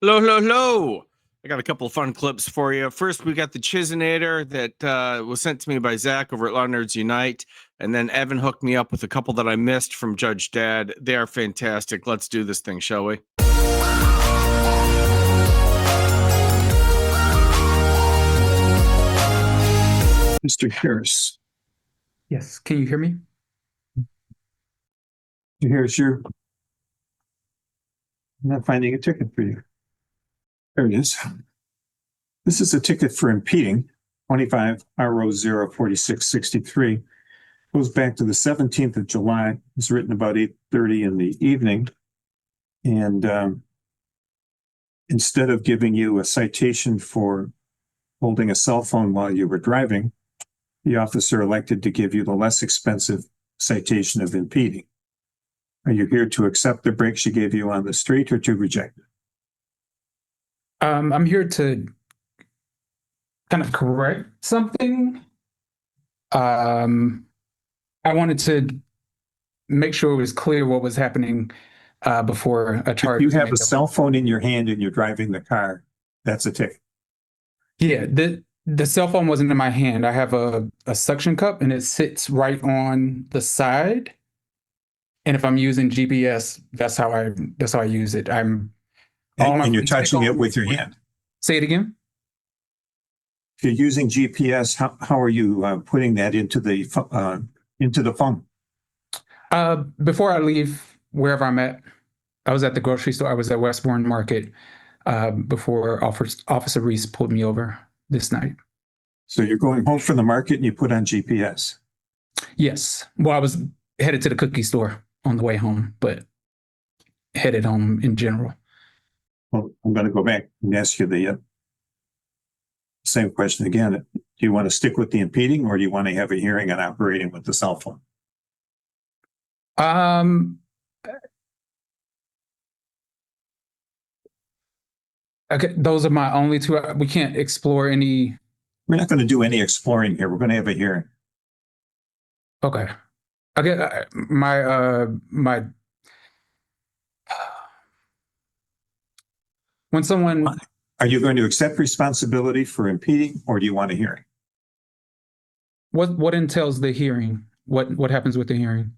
Hello, hello, hello. I got a couple of fun clips for you. First, we got the Chisinator that was sent to me by Zach over at Law Nerds Unite. And then Evan hooked me up with a couple that I missed from Judge Dad. They are fantastic. Let's do this thing, shall we? Mr. Harris. Yes, can you hear me? Mr. Harris, I'm not finding a ticket for you. There it is. This is a ticket for impeding, 25 RO 04663. Goes back to the 17th of July. It's written about 8:30 in the evening. And instead of giving you a citation for holding a cell phone while you were driving, the officer elected to give you the less expensive citation of impeding. Are you here to accept the break she gave you on the street or to reject it? I'm here to kind of correct something. I wanted to make sure it was clear what was happening before a charge. If you have a cell phone in your hand and you're driving the car, that's a ticket. Yeah, the cell phone wasn't in my hand. I have a suction cup and it sits right on the side. And if I'm using GPS, that's how I use it. And you're touching it with your hand. Say it again. If you're using GPS, how are you putting that into the phone? Before I leave wherever I'm at, I was at the grocery store. I was at Westbourne Market before Officer Reese pulled me over this night. So you're going home from the market and you put on GPS? Yes. Well, I was headed to the cookie store on the way home, but headed home in general. Well, I'm going to go back and ask you the same question again. Do you want to stick with the impeding or do you want to have a hearing on operating with the cell phone? Okay, those are my only two. We can't explore any. We're not going to do any exploring here. We're going to have a hearing. Okay. Okay. My when someone. Are you going to accept responsibility for impeding or do you want a hearing? What entails the hearing? What happens with the hearing?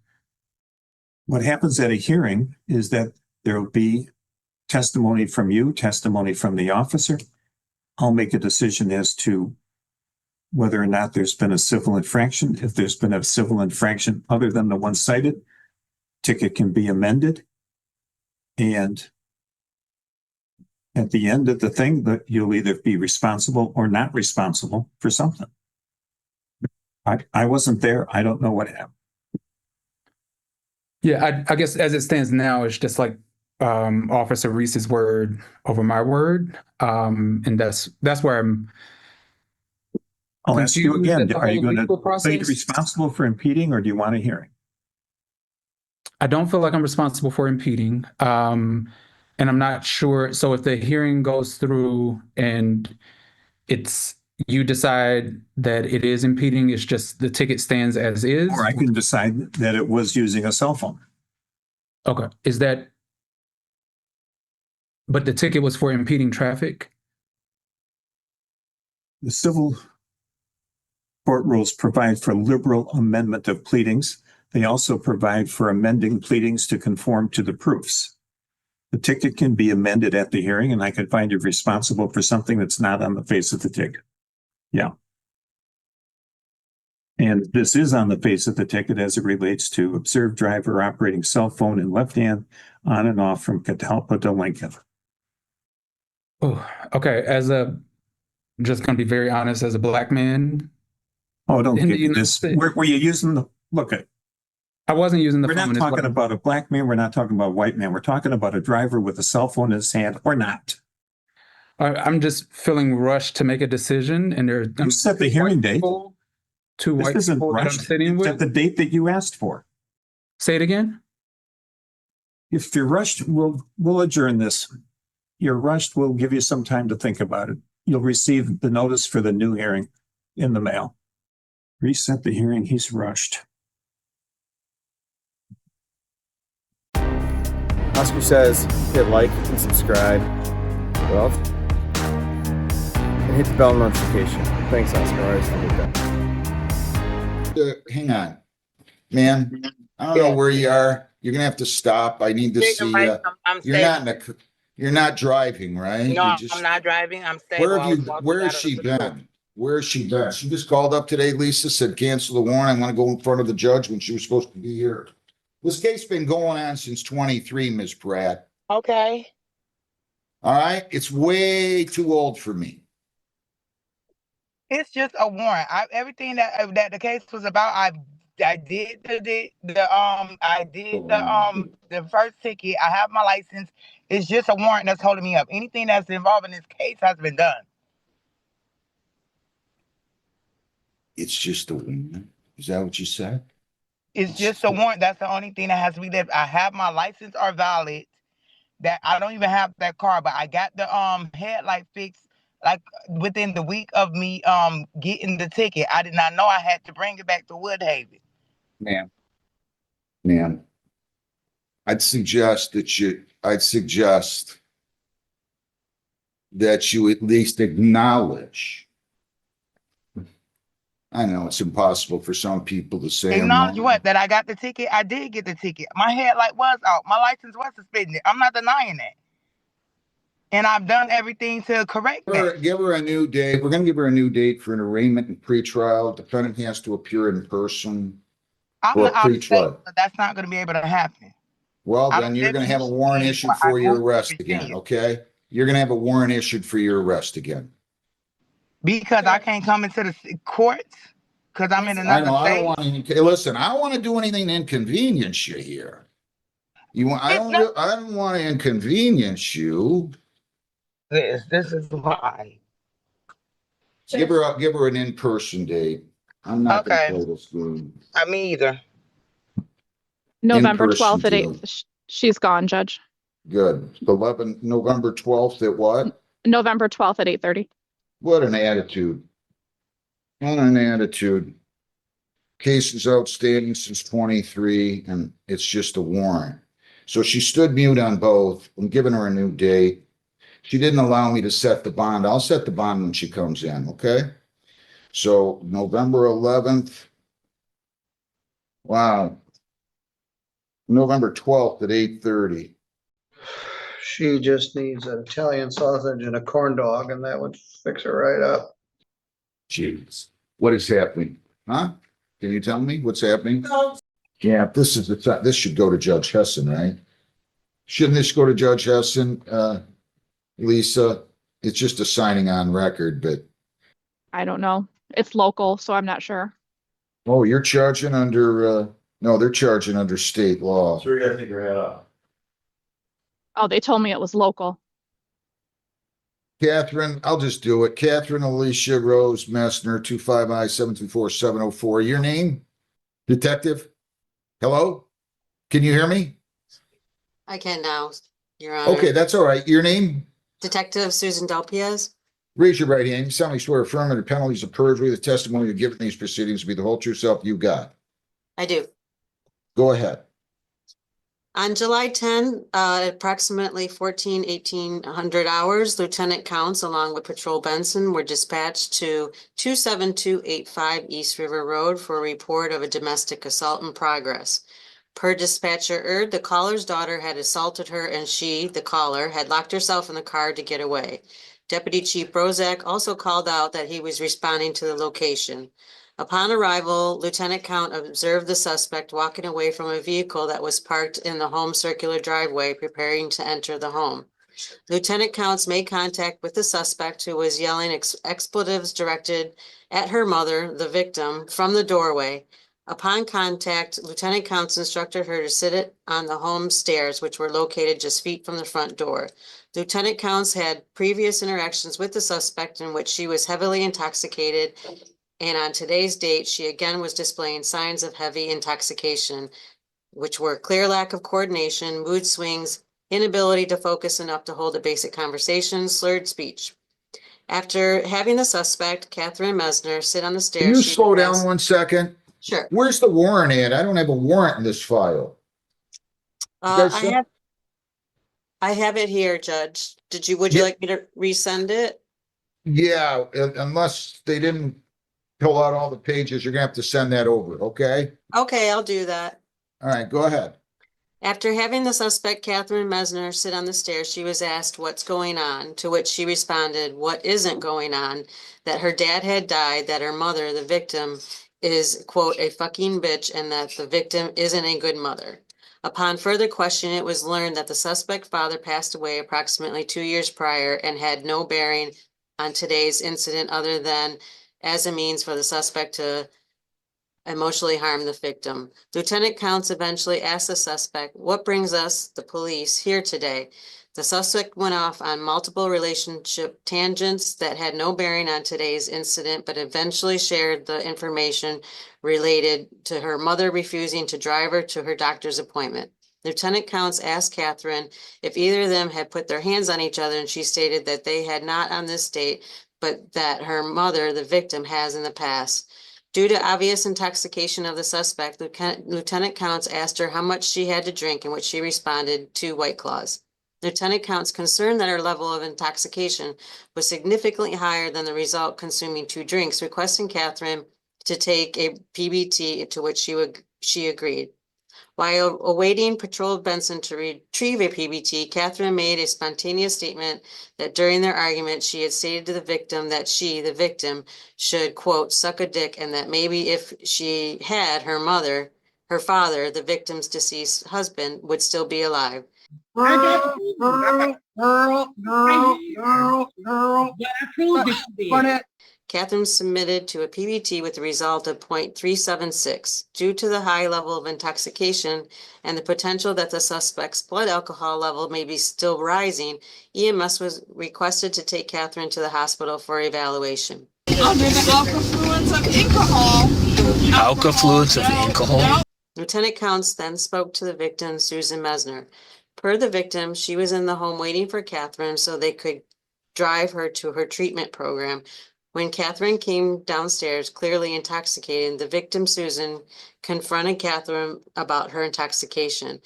What happens at a hearing is that there will be testimony from you, testimony from the officer. I'll make a decision as to whether or not there's been a civil infraction. If there's been a civil infraction other than the one cited, ticket can be amended. And at the end of the thing, that you'll either be responsible or not responsible for something. I wasn't there. I don't know what happened. Yeah, I guess as it stands now, it's just like Officer Reese's word over my word. And that's where I'm. I'll ask you again, are you going to be responsible for impeding or do you want a hearing? I don't feel like I'm responsible for impeding. And I'm not sure. So if the hearing goes through and you decide that it is impeding, it's just the ticket stands as is. Or I can decide that it was using a cell phone. Okay. But the ticket was for impeding traffic? The civil court rules provide for liberal amendment of pleadings. They also provide for amending pleadings to conform to the proofs. The ticket can be amended at the hearing, and I can find you responsible for something that's not on the face of the ticket. Yeah. And this is on the face of the ticket as it relates to observed driver operating cell phone in left hand on and off from Catalpa to Lincoln. Oh, okay. I'm just going to be very honest, as a black man. Oh, don't give me this. Were you using look at? I wasn't using the phone. We're not talking about a black man. We're not talking about a white man. We're talking about a driver with a cell phone in his hand or not. I'm just feeling rushed to make a decision, and you set the hearing date. Two white people that I'm sitting with. Set the date that you asked for. Say it again. If you're rushed, we'll adjourn this. You're rushed. We'll give you some time to think about it. You'll receive the notice for the new hearing in the mail. Reset the hearing. He's rushed. Oscar says hit like and subscribe. Well, and hit the bell notification. Thanks, Oscar. I always forget that. Hang on, man. I don't know where you are. You're gonna have to stop. I need to see you. I'm You're stable. not in a. You're not driving, right? No, You're just, I'm not driving. I'm stable. where have I you? was walking Where out has of she the store. been? Where has she been? She just called up today. Lisa said cancel the warrant. I want to go in front of the judge when she was supposed to be here. This case been going on since 23, Ms. Pratt. Okay. All right, it's way too old for me. It's just a warrant. Everything that the case was about, I did the first ticket. I have my license. It's just a warrant that's holding me up. Anything that's involved in this case has been done. It's just a warrant. Is that what you said? It's just a warrant. That's the only thing that has to be there. I have my license are valid. That I don't even have that car, but I got the headlight fixed like within the week of me getting the ticket. I did not know I had to bring it back to Woodhaven. Ma'am, I'd suggest that you at least acknowledge. I know it's impossible for some people to say. Acknowledge what? That I got the ticket. I did get the ticket. My headlight was out. My license was suspended. I'm not denying that. And I've done everything to correct that. Give her a new date. We're gonna give her a new date for an arraignment and pretrial. Defendant has to appear in person. I'm Or not out of state, pretrial. but that's not going to be able to happen. Well, I then don't you're live gonna in have a warrant Michigan, issued but I for your moved to arrest again, Virginia. okay? You're gonna have a warrant issued for your arrest again. Because I can't come into the courts because I'm in I another know, I don't state. want to, listen, I don't want to do anything to inconvenience you here. I don't want to inconvenience you. This is why. Give her an in-person date. I'm not gonna Okay. play this game. I mean either. November In-person 12th at deal. 8. She's gone, Judge. Good. November 12th at what? November 12th at 8:30. What an attitude. What an attitude. Case is outstanding since 23, and it's just a warrant. So she stood mute on both. I'm giving her a new date. She didn't allow me to set the bond. I'll set the bond when she comes in, okay? So November 11th. Wow. November 12th at 8:30. She just needs an Italian sausage and a corn dog, and that would fix her right up. Jeez. What is happening? Huh? Can you tell me what's happening? Yeah, this should go to Judge Hessen, right? Shouldn't this go to Judge Hessen, Lisa? It's just a signing on record, but I don't know. It's local, so I'm not sure. oh, you're charging under no, they're charging under state law. So you gotta figure it out. Oh, they told me it was local. Catherine, I'll just do it. Catherine Alicia Rose Messner, 25I-724-704. Your name? Detective? Hello? Can you hear me? I can now, Your Honor. Okay, that's all right. Your name? Detective Susan Delpiez. Raise your right hand. You solemnly swear affirm under penalties of perjury the testimony you give in these proceedings to be the whole true self you got. I do. Go ahead. On July 10, approximately 1800 hours, Lieutenant Counts along with Patrol Benson were dispatched to 27285 East River Road for a report of a domestic assault in progress. Per dispatcher, the caller's daughter had assaulted her and she, the caller, had locked herself in the car to get away. Deputy Chief Brozak also called out that he was responding to the location. Upon arrival, Lieutenant Count observed the suspect walking away from a vehicle that was parked in the home circular driveway, preparing to enter the home. Lieutenant Counts made contact with the suspect, who was yelling expletives directed at her mother, the victim, from the doorway. Upon contact, Lieutenant Counts instructed her to sit on the home stairs, which were located just feet from the front door. Lieutenant Counts had previous interactions with the suspect in which she was heavily intoxicated, and on today's date, she again was displaying signs of heavy intoxication, which were clear lack of coordination, mood swings, inability to focus enough to hold a basic conversation, slurred speech. After having the suspect, Catherine Mesner, sit on the stairs. Can you she slow down asked- 1 second? Sure. Where's the warrant at? I don't have a warrant in this file. I I have it here, Judge. Would you Yeah. like me to resend it? Yeah, unless they didn't fill out all the pages, you're gonna have to send that over, okay? Okay, I'll do that. All right, go ahead. After having the suspect, Catherine Mesner, sit on the stairs, she was asked what's going on, to which she responded, what isn't going on, that her dad had died, that her mother, the victim, is, quote, a fucking bitch, and that the victim isn't a good mother. Upon further question, it was learned that the suspect father passed away approximately 2 years prior and had no bearing on today's incident other than as a means for the suspect to emotionally harm the victim. Lieutenant Counts eventually asked the suspect, what brings us, the police, here today? The suspect went off on multiple relationship tangents that had no bearing on today's incident, but eventually shared the information related to her mother refusing to drive her to her doctor's appointment. Lieutenant Counts asked Catherine if either of them had put their hands on each other, and she stated that they had not on this date, but that her mother, the victim, has in the past. Due to obvious intoxication of the suspect, Lieutenant Counts asked her how much she had to drink, in which she responded, 2 White Claws. Lieutenant Counts, concerned that her level of intoxication was significantly higher than the result, consuming 2 drinks, requesting Catherine to take a PBT, to which she agreed. While awaiting Patrol Benson to retrieve a PBT, Catherine made a spontaneous statement that during their argument, she had stated to the victim that she, the victim, should, quote, suck a dick, and that maybe if she had, her father, the victim's deceased husband, would still be alive. Catherine submitted to a PBT with a result of 0.376. Due to the high level of intoxication and the potential that the suspect's blood alcohol level may be still rising, EMS was requested to take Catherine to the hospital for evaluation. Under the alkafluence of alcohol. Lieutenant Counts then spoke to the victim, Susan Mesner. Per the victim, she was in the home waiting for Catherine so they could drive her to her treatment program. When Catherine came downstairs, clearly intoxicated, the victim, Susan, confronted Catherine about her intoxication.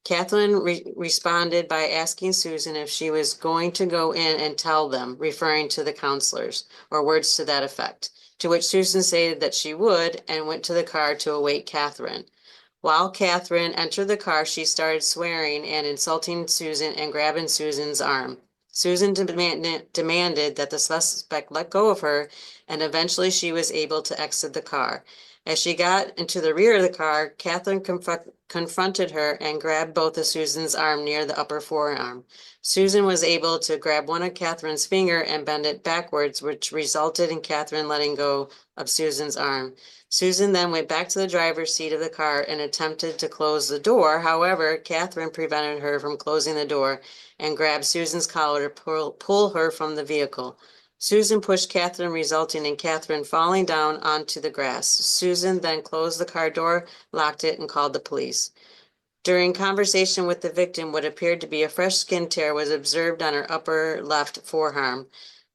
Catherine responded by asking Susan if she was going to go in and tell them, referring to the counselors, or words to that effect, to which Susan stated that she would and went to the car to await Catherine. While Catherine entered the car, she started swearing and insulting Susan and grabbing Susan's arm. Susan demanded that the suspect let go of her, and eventually she was able to exit the car. As she got into the rear of the car, Catherine confronted her and grabbed both of Susan's arm near the upper forearm. Susan was able to grab one of Catherine's finger and bend it backwards, which resulted in Catherine letting go of Susan's arm. Susan then went back to the driver's seat of the car and attempted to close the door. However, Catherine prevented her from closing the door and grabbed Susan's collar to pull her from the vehicle. Susan pushed Catherine, resulting in Catherine falling down onto the grass. Susan then closed the car door, locked it, and called the police. During conversation with the victim, what appeared to be a fresh skin tear was observed on her upper left forearm.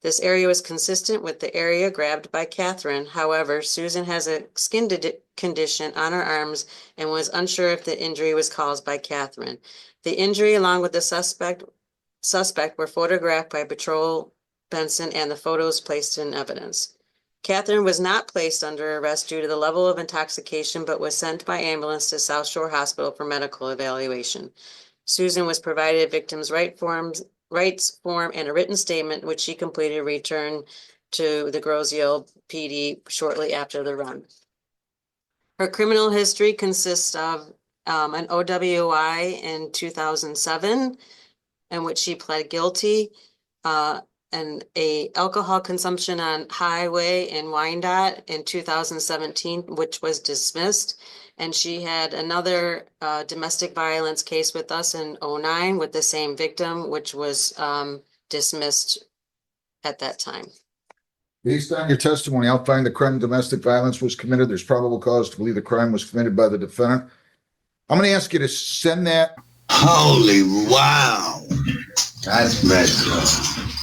This area was consistent with the area grabbed by Catherine. However, Susan has a skin condition on her arms and was unsure if the injury was caused by Catherine. The injury, along with the suspect were photographed by Patrol Benson and the photos placed in evidence. Catherine was not placed under arrest due to the level of intoxication, but was sent by ambulance to South Shore Hospital for medical evaluation. Susan was provided a victim's rights form and a written statement, which she completed and returned to the Grosio PD shortly after the run. Her criminal history consists of an OWI in 2007, in which she pled guilty, and a alcohol consumption on highway in Wyandotte in 2017, which was dismissed. And she had another domestic violence case with us in 2009 with the same victim, which was dismissed at that time. Based on your testimony, I'll find the crime of domestic violence was committed. There's probable cause to believe the crime was committed by the defendant. I'm going to ask you to send that. Holy wow. That's messed up.